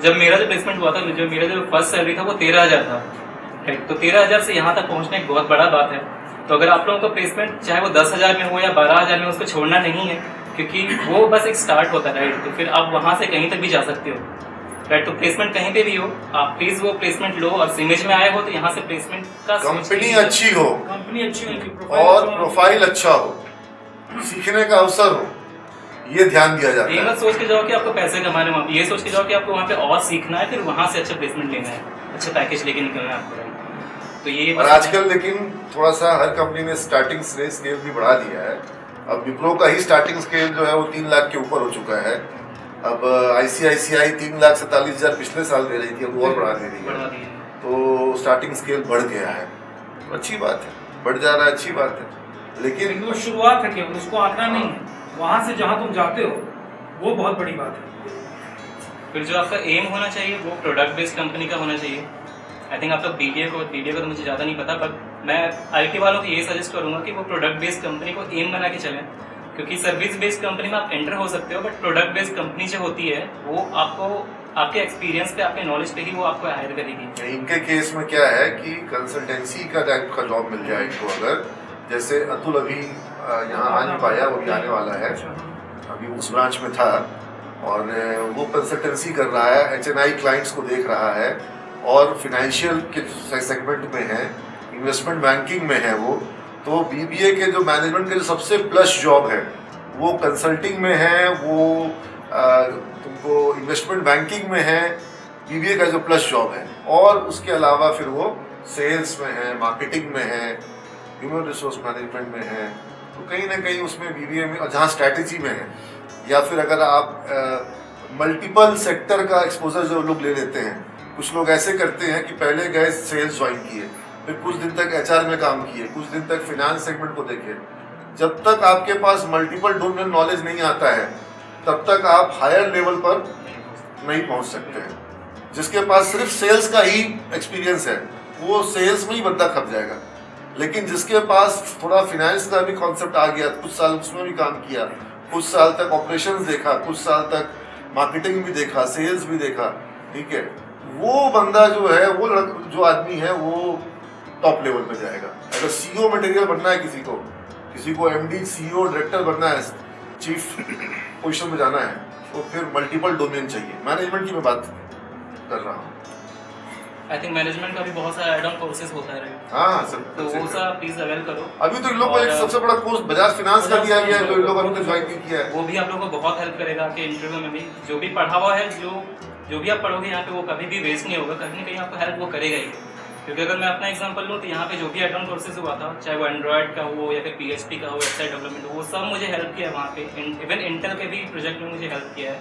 जब मेरा जो प्लेसमेंट हुआ था, जो मेरा जो फर्स्ट सैलरी था वो 13,000 था, राइट। तो 13,000 से यहाँ तक पहुँचना एक बहुत बड़ा बात है। तो अगर आप लोगों का प्लेसमेंट चाहे वो 10,000 में हो या 12,000 में, उसको छोड़ना नहीं है, क्योंकि वो बस एक स्टार्ट होता है, राइट। तो फिर आप वहाँ से कहीं तक भी जा सकते हो, राइट। तो प्लेसमेंट कहीं पे भी हो, आप प्लीज वो प्लेसमेंट लो, और इमेज में आए हो तो यहाँ से प्लेसमेंट का कंपनी अच्छी हो, कंपनी अच्छी होगी और प्रोफाइल अच्छा हो, सीखने का अवसर हो, ये ध्यान दिया जाता ये है। मत सोच के जाओ कि आपको पैसे कमाने वहाँ, ये सोच के जाओ कि आपको वहाँ पे और सीखना है, फिर वहाँ से अच्छा प्लेसमेंट लेना है, अच्छा पैकेज लेके निकलना है आपको, राइट। तो ये और आजकल लेकिन थोड़ा सा हर कंपनी ने स्टार्टिंग स्केल भी बढ़ा दिया है। अब विप्रो का ही स्टार्टिंग स्केल जो है वो 3 लाख के ऊपर हो चुका है। अब ICICI 3,47,000 पिछले साल दे रही थी, अब और बढ़ा दे रही है। तो स्टार्टिंग स्केल बढ़ गया है, तो अच्छी बात है, बढ़ जा रहा है, अच्छी बात है। लेकिन वो शुरुआत है, केवल उसको आंकड़ा नहीं है, वहाँ से जहाँ तुम जाते हो वो बहुत बड़ी बात है। फिर जो आपका एम होना चाहिए वो प्रोडक्ट बेस्ड कंपनी का होना चाहिए। आई थिंक आप लोग BBA को तो मुझे ज़्यादा नहीं पता, बट मैं IT वालों को ये सजेस्ट करूँगा कि वो प्रोडक्ट बेस्ड कंपनी को एम बना के चलें, क्योंकि सर्विस बेस्ड कंपनी में आप एंटर हो सकते हो, बट प्रोडक्ट बेस्ड कंपनी जो होती है वो आपको आपके एक्सपीरियंस पे, आपके नॉलेज पे ही वो आपको हायर करेगी। इनके केस में क्या है कि कंसल्टेंसी का टाइप का जॉब मिल जाए इनको, अगर जैसे अतुल अभी यहाँ आ नहीं पाया, वो भी आने वाला है, अभी उस ब्रांच में था, और वो कंसल्टेंसी कर रहा है, HNI क्लाइंट्स को देख रहा है, और फिनेंशियल के सेगमेंट में है, इन्वेस्टमेंट बैंकिंग में है वो। तो BBA के जो मैनेजमेंट के जो सबसे प्लस जॉब है वो कंसल्टिंग में है, वो तुमको इन्वेस्टमेंट बैंकिंग में है, BBA का जो प्लस जॉब है। और उसके अलावा फिर वो सेल्स में है, मार्केटिंग में है, ह्यूमन रिसोर्स मैनेजमेंट में है, तो कहीं ना कहीं उसमें BBA में, और जहाँ स्ट्रैटेजी में है, या फिर अगर आप मल्टीपल सेक्टर का एक्सपोजर जो लोग ले लेते हैं, कुछ लोग ऐसे करते हैं कि पहले गए सेल्स ज्वाइन किए, फिर कुछ दिन तक HR में काम किए, कुछ दिन तक फिनांस सेगमेंट को देखे। जब तक आपके पास मल्टीपल डोमेन नॉलेज नहीं आता है, तब तक आप हायर लेवल पर नहीं पहुंच सकते हैं। जिसके पास सिर्फ सेल्स का ही एक्सपीरियंस है, वो सेल्स में ही बंदा खप जाएगा। लेकिन जिसके पास थोड़ा फिनेंस का भी कॉन्सेप्ट आ गया, कुछ साल उसमें भी काम किया, कुछ साल तक ऑपरेशंस देखा, कुछ साल तक मार्केटिंग भी देखा, सेल्स भी देखा, ठीक है, वो बंदा जो है, वो जो आदमी है, वो टॉप लेवल पे जाएगा। अगर CEO मटेरियल बनना है किसी को MD CEO डायरेक्टर बनना है, चीफ पोजीशन में जाना है, तो फिर मल्टीपल डोमेन चाहिए। मैनेजमेंट की मैं बात कर रहा हूँ। आई थिंक मैनेजमेंट का भी बहुत सारा एड ऑन कोर्सेज होता है, राइट। हाँ सर, तो वो सब प्लीज अवेल करो। अभी तो इन लोग को एक सबसे बड़ा कोर्स बजाज फिनांस का दिया गया है, जो इन लोगों ने ज्वाइन नहीं किया है। वो भी आप लोगों को बहुत हेल्प करेगा कि इंटरव्यू में भी जो भी पढ़ा हुआ है, जो भी आप पढ़ोगे यहाँ पे, वो कभी भी वेस्ट नहीं होगा, कहीं ना कहीं आपको हेल्प वो करेगा ही। क्योंकि अगर मैं अपना एग्जांपल लूँ तो यहाँ पे जो भी एड ऑन कोर्सेज हुआ था, चाहे वो एंड्रॉयड का हो या फिर PHP का हो, वेबसाइट डेवलपमेंट हो, वो सब मुझे हेल्प किया है वहाँ पे। इवन इंटेल के भी प्रोजेक्ट में मुझे हेल्प किया है।